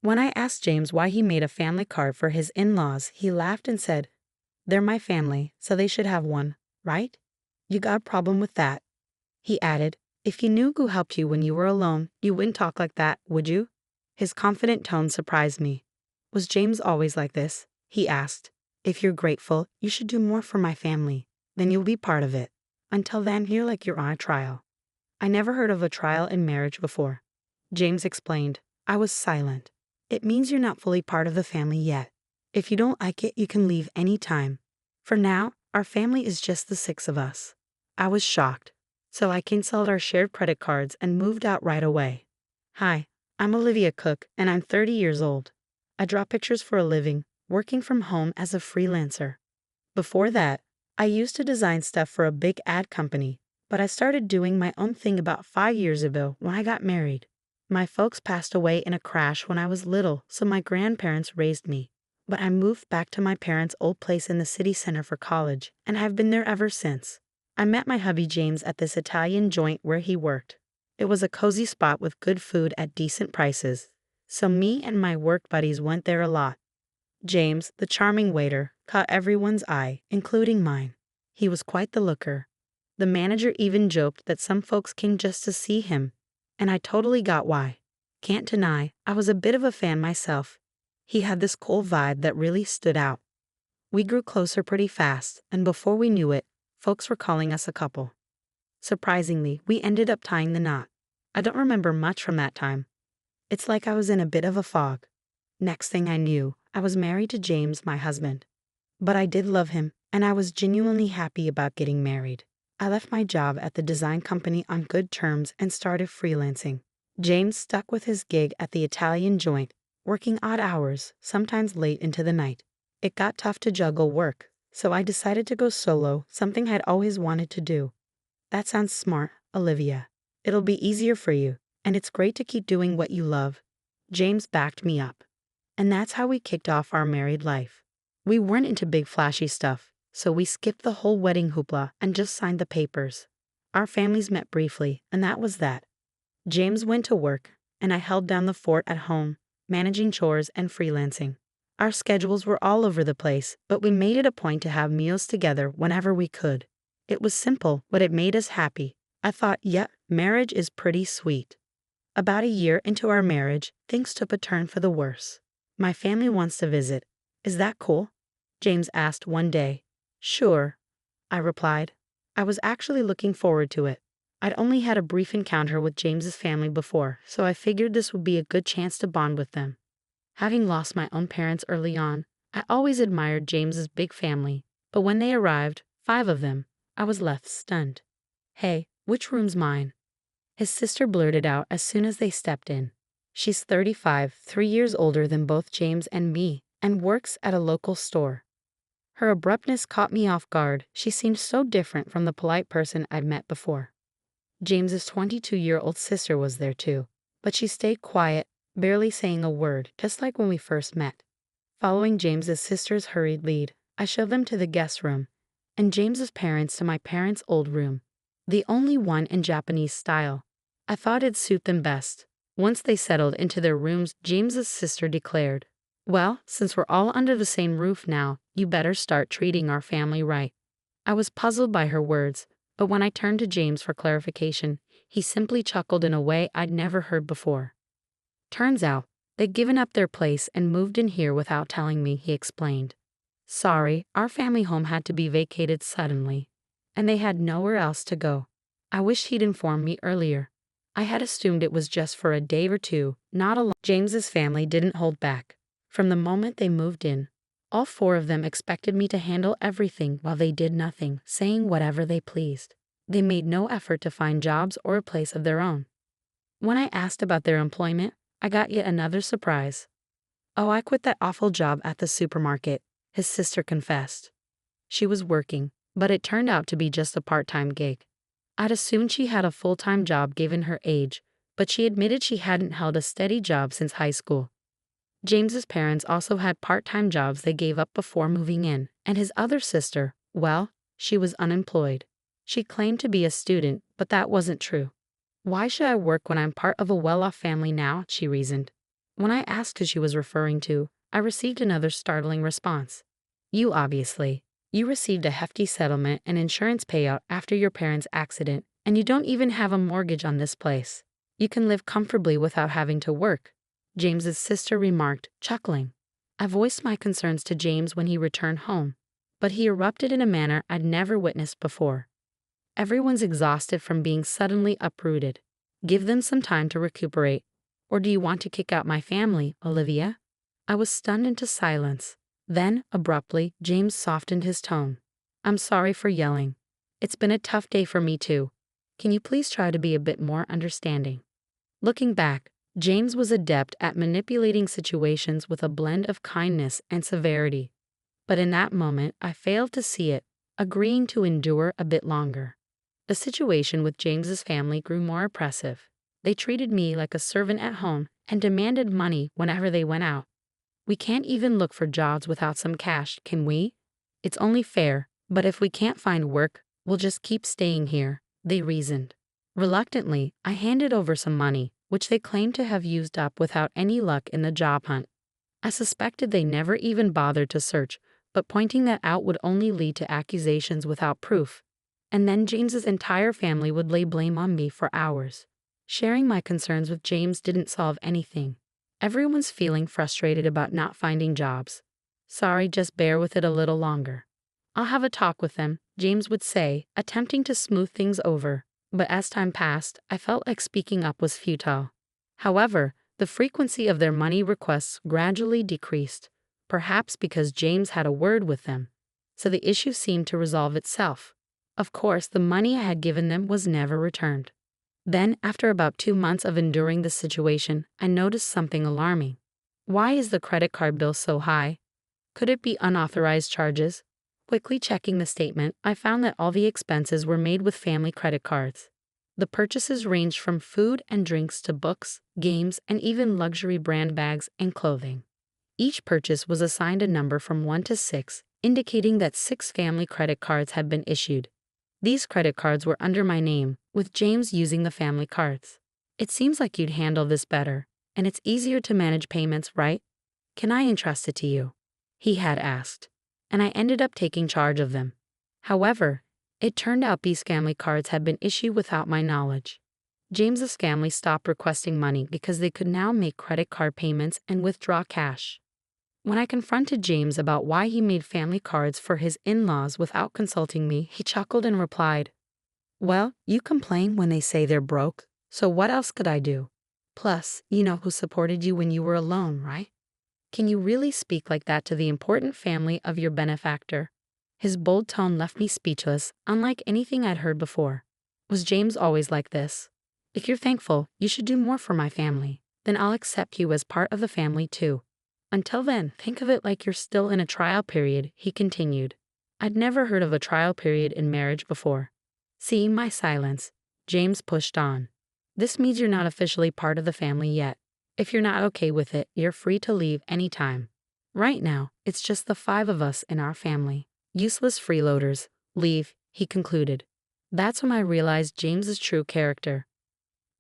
When I asked James why he made a family card for his in-laws, he laughed and said, "They're my family, so they should have one, right? You got a problem with that?" He added, "If you knew who helped you when you were alone, you wouldn't talk like that, would you?" His confident tone surprised me. Was James always like this? He asked. "If you're grateful, you should do more for my family. Then you'll be part of it. Until then, you're like you're on a trial." I never heard of a trial in marriage before. James explained. I was silent. "It means you're not fully part of the family yet. If you don't like it, you can leave any time. For now, our family is just the six of us." I was shocked. So I canceled our shared credit cards and moved out right away. "Hi, I'm Olivia Cook, and I'm 30 years old. I draw pictures for a living, working from home as a freelancer. Before that, I used to design stuff for a big ad company, but I started doing my own thing about 5 years ago when I got married. My folks passed away in a crash when I was little, so my grandparents raised me. But I moved back to my parents' old place in the city center for college, and I've been there ever since. I met my hubby James at this Italian joint where he worked. It was a cozy spot with good food at decent prices, so me and my work buddies went there a lot. James, the charming waiter, caught everyone's eye, including mine. He was quite the looker. The manager even joked that some folks came just to see him, and I totally got why. Can't deny, I was a bit of a fan myself. He had this cool vibe that really stood out. We grew closer pretty fast, and before we knew it, folks were calling us a couple. Surprisingly, we ended up tying the knot. I don't remember much from that time. It's like I was in a bit of a fog. Next thing I knew, I was married to James, my husband. But I did love him, and I was genuinely happy about getting married. I left my job at the design company on good terms and started freelancing. James stuck with his gig at the Italian joint, working odd hours, sometimes late into the night. It got tough to juggle work, so I decided to go solo, something I'd always wanted to do. That sounds smart, Olivia. It'll be easier for you, and it's great to keep doing what you love. James backed me up. And that's how we kicked off our married life. We weren't into big flashy stuff, so we skipped the whole wedding hoopla and just signed the papers. Our families met briefly, and that was that. James went to work, and I held down the fort at home, managing chores and freelancing. Our schedules were all over the place, but we made it a point to have meals together whenever we could. It was simple, but it made us happy. I thought, yep, marriage is pretty sweet. About a year into our marriage, things took a turn for the worse. My family wants to visit. Is that cool? James asked one day. Sure, I replied. I was actually looking forward to it. I'd only had a brief encounter with James's family before, so I figured this would be a good chance to bond with them. Having lost my own parents early on, I always admired James's big family, but when they arrived, 5 of them, I was left stunned. Hey, which room's mine? His sister blurted out as soon as they stepped in. She's 35, 3 years older than both James and me, and works at a local store. Her abruptness caught me off guard. She seemed so different from the polite person I'd met before. James's 22-year-old sister was there too, but she stayed quiet, barely saying a word, just like when we first met. Following James's sister's hurried lead, I showed them to the guest room, and James's parents to my parents' old room, the only one in Japanese style. I thought it'd suit them best. Once they settled into their rooms, James's sister declared, "Well, since we're all under the same roof now, you better start treating our family right." I was puzzled by her words, but when I turned to James for clarification, he simply chuckled in a way I'd never heard before. Turns out, they'd given up their place and moved in here without telling me, he explained. Sorry, our family home had to be vacated suddenly, and they had nowhere else to go. I wish he'd informed me earlier. I had assumed it was just for a day or two, not a long. James's family didn't hold back. From the moment they moved in, all 4 of them expected me to handle everything while they did nothing, saying whatever they pleased. They made no effort to find jobs or a place of their own. When I asked about their employment, I got yet another surprise. "Oh, I quit that awful job at the supermarket," his sister confessed. She was working, but it turned out to be just a part-time gig. I'd assumed she had a full-time job given her age, but she admitted she hadn't held a steady job since high school. James's parents also had part-time jobs they gave up before moving in, and his other sister, well, she was unemployed. She claimed to be a student, but that wasn't true. "Why should I work when I'm part of a well-off family now?" she reasoned. When I asked who she was referring to, I received another startling response. You obviously. You received a hefty settlement and insurance payout after your parents' accident, and you don't even have a mortgage on this place. You can live comfortably without having to work, James's sister remarked, chuckling. I voiced my concerns to James when he returned home, but he erupted in a manner I'd never witnessed before. Everyone's exhausted from being suddenly uprooted. Give them some time to recuperate. Or do you want to kick out my family, Olivia? I was stunned into silence. Then, abruptly, James softened his tone. I'm sorry for yelling. It's been a tough day for me too. Can you please try to be a bit more understanding? Looking back, James was adept at manipulating situations with a blend of kindness and severity. But in that moment, I failed to see it, agreeing to endure a bit longer. The situation with James's family grew more oppressive. They treated me like a servant at home and demanded money whenever they went out. We can't even look for jobs without some cash, can we? It's only fair, but if we can't find work, we'll just keep staying here, they reasoned. Reluctantly, I handed over some money, which they claimed to have used up without any luck in the job hunt. I suspected they never even bothered to search, but pointing that out would only lead to accusations without proof. And then James's entire family would lay blame on me for hours. Sharing my concerns with James didn't solve anything. Everyone's feeling frustrated about not finding jobs. Sorry, just bear with it a little longer. I'll have a talk with them, James would say, attempting to smooth things over. But as time passed, I felt like speaking up was futile. However, the frequency of their money requests gradually decreased, perhaps because James had a word with them. So the issue seemed to resolve itself. Of course, the money I had given them was never returned. Then, after about 2 months of enduring the situation, I noticed something alarming. Why is the credit card bill so high? Could it be unauthorized charges? Quickly checking the statement, I found that all the expenses were made with family credit cards. The purchases ranged from food and drinks to books, games, and even luxury brand bags and clothing. Each purchase was assigned a number from 1 to 6, indicating that 6 family credit cards had been issued. These credit cards were under my name, with James using the family cards. It seems like you'd handle this better, and it's easier to manage payments, right? Can I entrust it to you? He had asked, and I ended up taking charge of them. However, it turned out these family cards had been issued without my knowledge. James's family stopped requesting money because they could now make credit card payments and withdraw cash. When I confronted James about why he made family cards for his in-laws without consulting me, he chuckled and replied, well, you complain when they say they're broke, so what else could I do? Plus, you know who supported you when you were alone, right? Can you really speak like that to the important family of your benefactor? His bold tone left me speechless, unlike anything I'd heard before. Was James always like this? If you're thankful, you should do more for my family. Then I'll accept you as part of the family too. Until then, think of it like you're still in a trial period, he continued. I'd never heard of a trial period in marriage before. Seeing my silence, James pushed on. This means you're not officially part of the family yet. If you're not okay with it, you're free to leave anytime. Right now, it's just the 5 of us in our family. Useless freeloaders. Leave, he concluded. That's when I realized James's true character.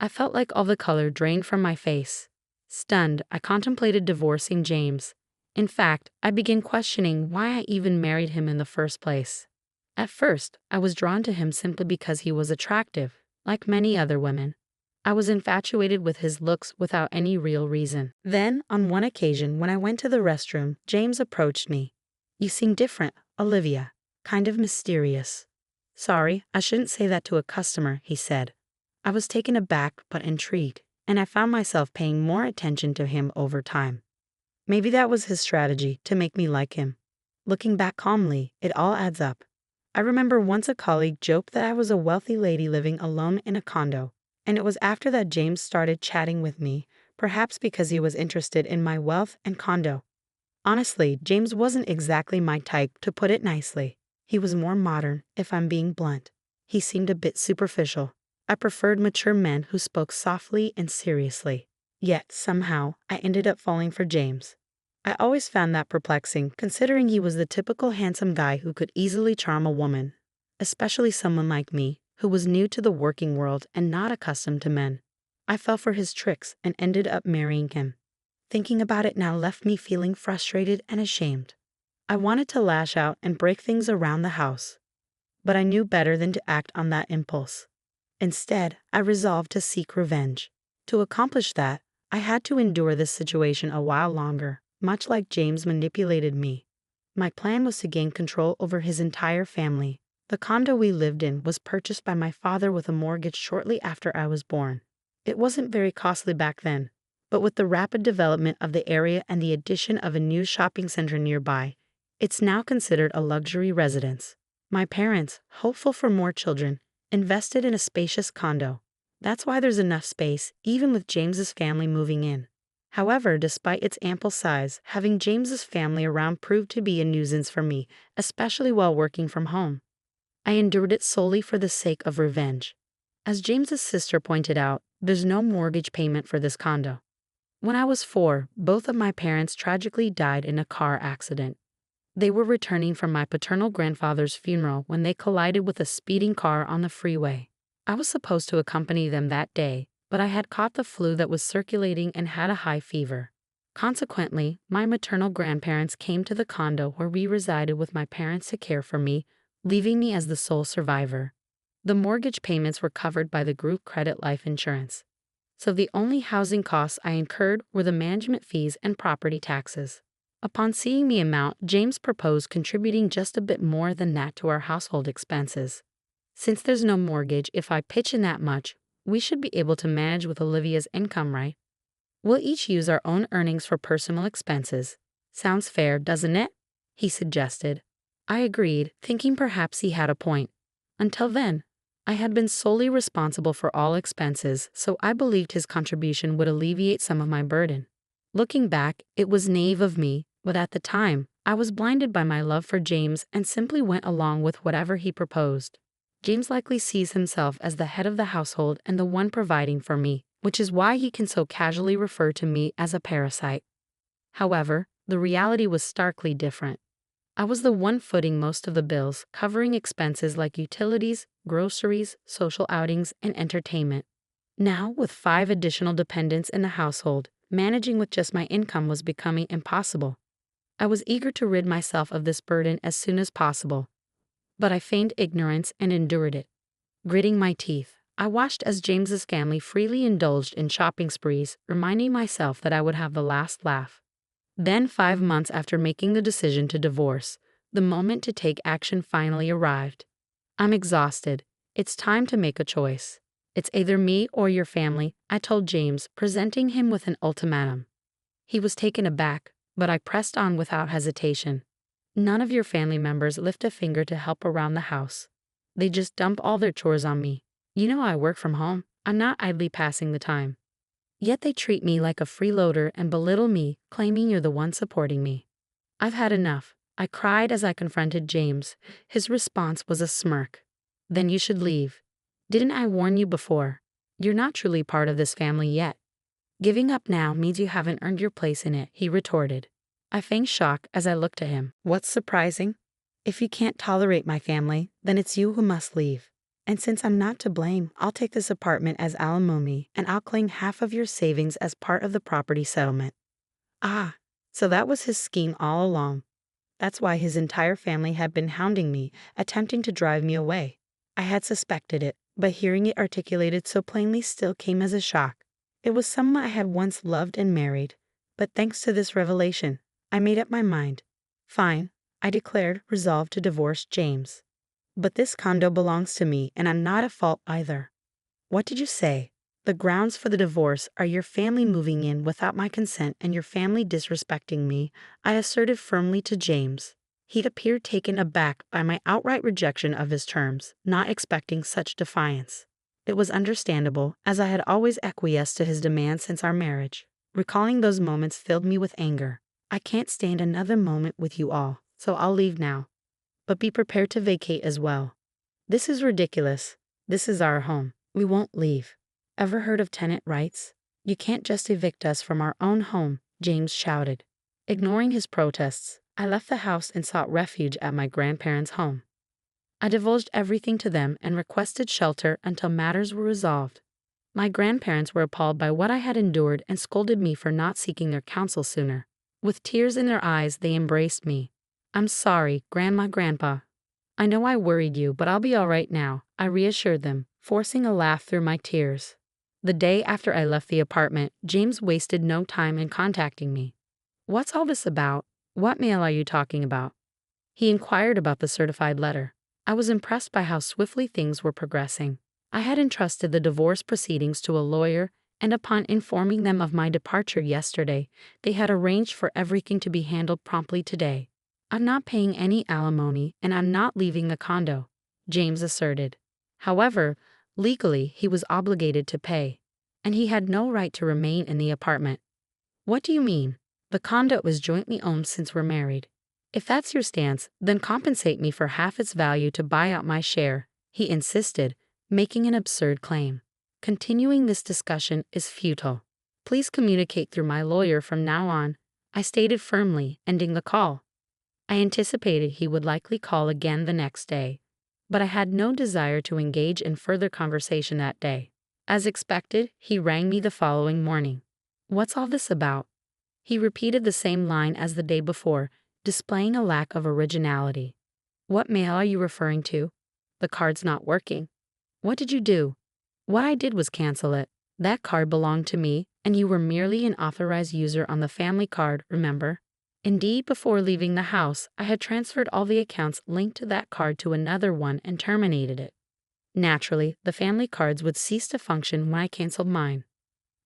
I felt like all the color drained from my face. Stunned, I contemplated divorcing James. In fact, I began questioning why I even married him in the first place. At first, I was drawn to him simply because he was attractive, like many other women. I was infatuated with his looks without any real reason. Then, on one occasion when I went to the restroom, James approached me. You seem different, Olivia. Kind of mysterious. Sorry, I shouldn't say that to a customer, he said. I was taken aback but intrigued, and I found myself paying more attention to him over time. Maybe that was his strategy to make me like him. Looking back calmly, it all adds up. I remember once a colleague joked that I was a wealthy lady living alone in a condo, and it was after that James started chatting with me, perhaps because he was interested in my wealth and condo. Honestly, James wasn't exactly my type, to put it nicely. He was more modern, if I'm being blunt. He seemed a bit superficial. I preferred mature men who spoke softly and seriously. Yet, somehow, I ended up falling for James. I always found that perplexing, considering he was the typical handsome guy who could easily charm a woman, especially someone like me, who was new to the working world and not accustomed to men. I fell for his tricks and ended up marrying him. Thinking about it now left me feeling frustrated and ashamed. I wanted to lash out and break things around the house, but I knew better than to act on that impulse. Instead, I resolved to seek revenge. To accomplish that, I had to endure this situation a while longer, much like James manipulated me. My plan was to gain control over his entire family. The condo we lived in was purchased by my father with a mortgage shortly after I was born. It wasn't very costly back then, but with the rapid development of the area and the addition of a new shopping center nearby, it's now considered a luxury residence. My parents, hopeful for more children, invested in a spacious condo. That's why there's enough space, even with James's family moving in. However, despite its ample size, having James's family around proved to be a nuisance for me, especially while working from home. I endured it solely for the sake of revenge. As James's sister pointed out, there's no mortgage payment for this condo. When I was 4, both of my parents tragically died in a car accident. They were returning from my paternal grandfather's funeral when they collided with a speeding car on the freeway. I was supposed to accompany them that day, but I had caught the flu that was circulating and had a high fever. Consequently, my maternal grandparents came to the condo where we resided with my parents to care for me, leaving me as the sole survivor. The mortgage payments were covered by the group credit life insurance, so the only housing costs I incurred were the management fees and property taxes. Upon seeing the amount, James proposed contributing just a bit more than that to our household expenses. Since there's no mortgage, if I pitch in that much, we should be able to manage with Olivia's income, right? We'll each use our own earnings for personal expenses. Sounds fair, doesn't it? He suggested. I agreed, thinking perhaps he had a point. Until then, I had been solely responsible for all expenses, so I believed his contribution would alleviate some of my burden. Looking back, it was naive of me, but at the time, I was blinded by my love for James and simply went along with whatever he proposed. James likely sees himself as the head of the household and the one providing for me, which is why he can so casually refer to me as a parasite. However, the reality was starkly different. I was the one footing most of the bills, covering expenses like utilities, groceries, social outings, and entertainment. Now, with 5 additional dependents in the household, managing with just my income was becoming impossible. I was eager to rid myself of this burden as soon as possible, but I feigned ignorance and endured it. Gritting my teeth, I watched as James's family freely indulged in shopping sprees, reminding myself that I would have the last laugh. Then, 5 months after making the decision to divorce, the moment to take action finally arrived. I'm exhausted. It's time to make a choice. It's either me or your family, I told James, presenting him with an ultimatum. He was taken aback, but I pressed on without hesitation. None of your family members lift a finger to help around the house. They just dump all their chores on me. You know I work from home. I'm not idly passing the time. Yet they treat me like a freeloader and belittle me, claiming you're the one supporting me. I've had enough. I cried as I confronted James. His response was a smirk. Then you should leave. Didn't I warn you before? You're not truly part of this family yet. Giving up now means you haven't earned your place in it, he retorted. I feigned shock as I looked at him. What's surprising? If you can't tolerate my family, then it's you who must leave. And since I'm not to blame, I'll take this apartment as alimony and I'll claim half of your savings as part of the property settlement. Ah, so that was his scheme all along. That's why his entire family had been hounding me, attempting to drive me away. I had suspected it, but hearing it articulated so plainly still came as a shock. It was someone I had once loved and married, but thanks to this revelation, I made up my mind. Fine, I declared, resolved to divorce James. But this condo belongs to me, and I'm not at fault either. What did you say? The grounds for the divorce are your family moving in without my consent and your family disrespecting me, I asserted firmly to James. He'd appeared taken aback by my outright rejection of his terms, not expecting such defiance. It was understandable, as I had always acquiesced to his demands since our marriage. Recalling those moments filled me with anger. I can't stand another moment with you all, so I'll leave now. But be prepared to vacate as well. This is ridiculous. This is our home. We won't leave. Ever heard of tenant rights? You can't just evict us from our own home, James shouted. Ignoring his protests, I left the house and sought refuge at my grandparents' home. I divulged everything to them and requested shelter until matters were resolved. My grandparents were appalled by what I had endured and scolded me for not seeking their counsel sooner. With tears in their eyes, they embraced me. "I'm sorry, Grandpa. I know I worried you, but I'll be all right now," I reassured them, forcing a laugh through my tears. The day after I left the apartment, James wasted no time in contacting me. "What's all this about? What mail are you talking about?" He inquired about the certified letter. I was impressed by how swiftly things were progressing. I had entrusted the divorce proceedings to a lawyer, and upon informing them of my departure yesterday, they had arranged for everything to be handled promptly today. "I'm not paying any alimony, and I'm not leaving the condo," James asserted. However, legally he was obligated to pay, and he had no right to remain in the apartment. "What do you mean? The condo is jointly owned since we're married. If that's your stance, then compensate me for half its value to buy out my share," he insisted, making an absurd claim. "Continuing this discussion is futile. Please communicate through my lawyer from now on," I stated firmly, ending the call. I anticipated he would likely call again the next day, but I had no desire to engage in further conversation that day. As expected, he rang me the following morning. "What's all this about?" He repeated the same line as the day before, displaying a lack of originality. "What mail are you referring to? The card's not working." "What did you do?" "What I did was cancel it. That card belonged to me, and you were merely an authorized user on the family card, remember?" Indeed, before leaving the house, I had transferred all the accounts linked to that card to another one and terminated it. Naturally, the family cards would cease to function when I canceled mine.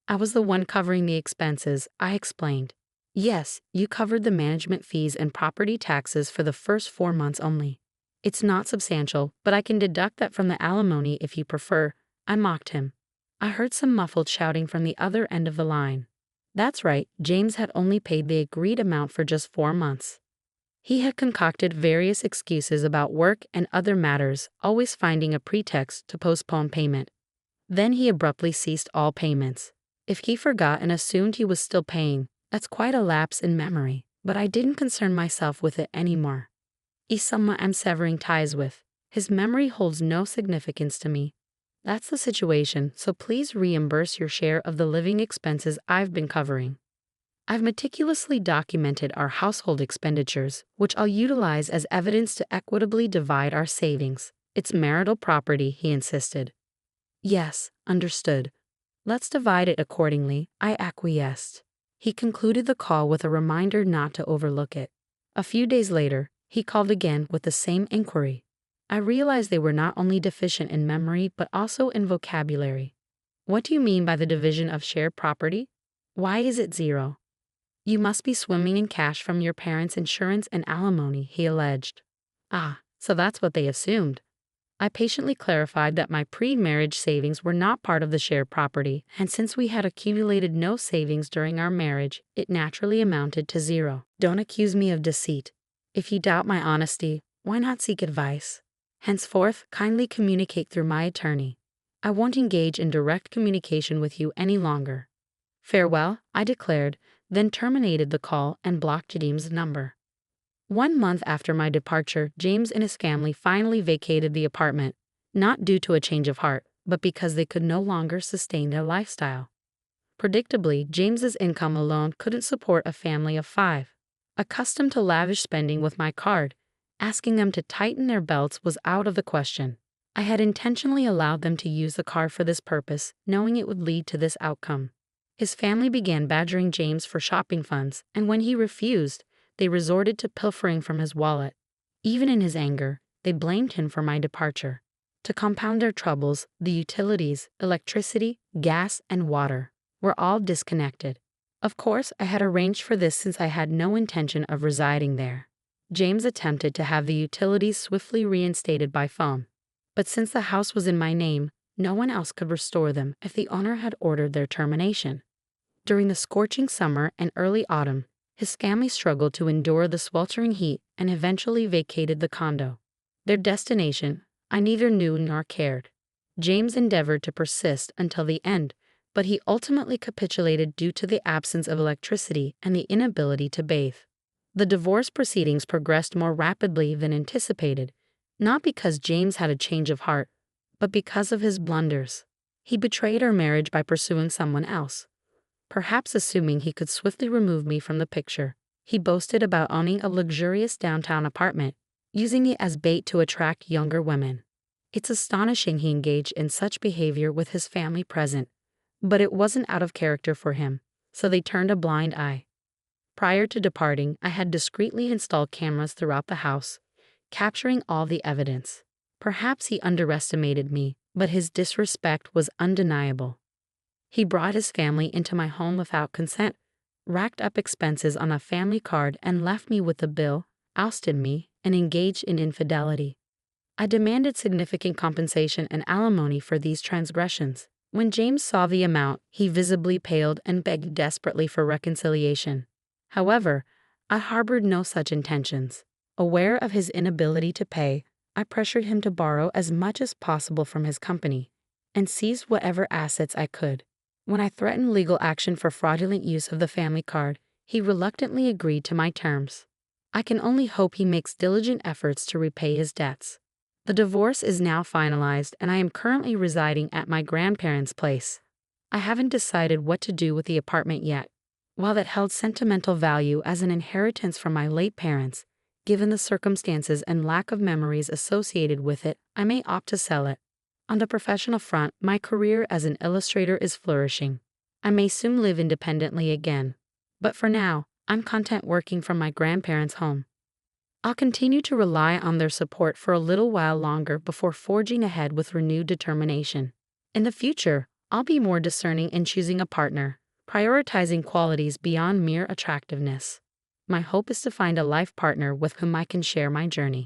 "I was the one covering the expenses," I explained. "Yes, you covered the management fees and property taxes for the first 4 months only. It's not substantial, but I can deduct that from the alimony if you prefer," I mocked him. I heard some muffled shouting from the other end of the line. That's right, James had only paid the agreed amount for just 4 months. He had concocted various excuses about work and other matters, always finding a pretext to postpone payment. Then he abruptly ceased all payments. If he forgot and assumed he was still paying, that's quite a lapse in memory, but I didn't concern myself with it anymore. He's someone I'm severing ties with. His memory holds no significance to me. That's the situation, so please reimburse your share of the living expenses I've been covering. I've meticulously documented our household expenditures, which I'll utilize as evidence to equitably divide our savings. It's marital property, he insisted. "Yes, understood. Let's divide it accordingly," I acquiesced. He concluded the call with a reminder not to overlook it. A few days later, he called again with the same inquiry. I realized they were not only deficient in memory but also in vocabulary. "What do you mean by the division of shared property? Why is it 0? You must be swimming in cash from your parents' insurance and alimony," he alleged. "Ah, so that's what they assumed." I patiently clarified that my pre-marriage savings were not part of the shared property, and since we had accumulated no savings during our marriage, it naturally amounted to 0. Don't accuse me of deceit. If you doubt my honesty, why not seek advice? Henceforth, kindly communicate through my attorney. I won't engage in direct communication with you any longer. Farewell, I declared, then terminated the call and blocked James' number. 1 month after my departure, James and his family finally vacated the apartment, not due to a change of heart, but because they could no longer sustain their lifestyle. Predictably, James's income alone couldn't support a family of 5. Accustomed to lavish spending with my card, asking them to tighten their belts was out of the question. I had intentionally allowed them to use the card for this purpose, knowing it would lead to this outcome. His family began badgering James for shopping funds, and when he refused, they resorted to pilfering from his wallet. Even in his anger, they blamed him for my departure. To compound their troubles, the utilities, electricity, gas, and water were all disconnected. Of course, I had arranged for this since I had no intention of residing there. James attempted to have the utilities swiftly reinstated by phone. But since the house was in my name, no one else could restore them if the owner had ordered their termination. During the scorching summer and early autumn, his family struggled to endure the sweltering heat and eventually vacated the condo. Their destination, I neither knew nor cared. James endeavored to persist until the end, but he ultimately capitulated due to the absence of electricity and the inability to bathe. The divorce proceedings progressed more rapidly than anticipated, not because James had a change of heart, but because of his blunders. He betrayed our marriage by pursuing someone else, perhaps assuming he could swiftly remove me from the picture. He boasted about owning a luxurious downtown apartment, using it as bait to attract younger women. It's astonishing he engaged in such behavior with his family present, but it wasn't out of character for him, so they turned a blind eye. Prior to departing, I had discreetly installed cameras throughout the house, capturing all the evidence. Perhaps he underestimated me, but his disrespect was undeniable. He brought his family into my home without consent, racked up expenses on a family card, and left me with a bill, ousted me, and engaged in infidelity. I demanded significant compensation and alimony for these transgressions. When James saw the amount, he visibly paled and begged desperately for reconciliation. However, I harbored no such intentions. Aware of his inability to pay, I pressured him to borrow as much as possible from his company and seized whatever assets I could. When I threatened legal action for fraudulent use of the family card, he reluctantly agreed to my terms. I can only hope he makes diligent efforts to repay his debts. The divorce is now finalized, and I am currently residing at my grandparents' place. I haven't decided what to do with the apartment yet. While it held sentimental value as an inheritance from my late parents, given the circumstances and lack of memories associated with it, I may opt to sell it. On the professional front, my career as an illustrator is flourishing. I may soon live independently again. But for now, I'm content working from my grandparents' home. I'll continue to rely on their support for a little while longer before forging ahead with renewed determination. In the future, I'll be more discerning in choosing a partner, prioritizing qualities beyond mere attractiveness. My hope is to find a life partner with whom I can share my journey.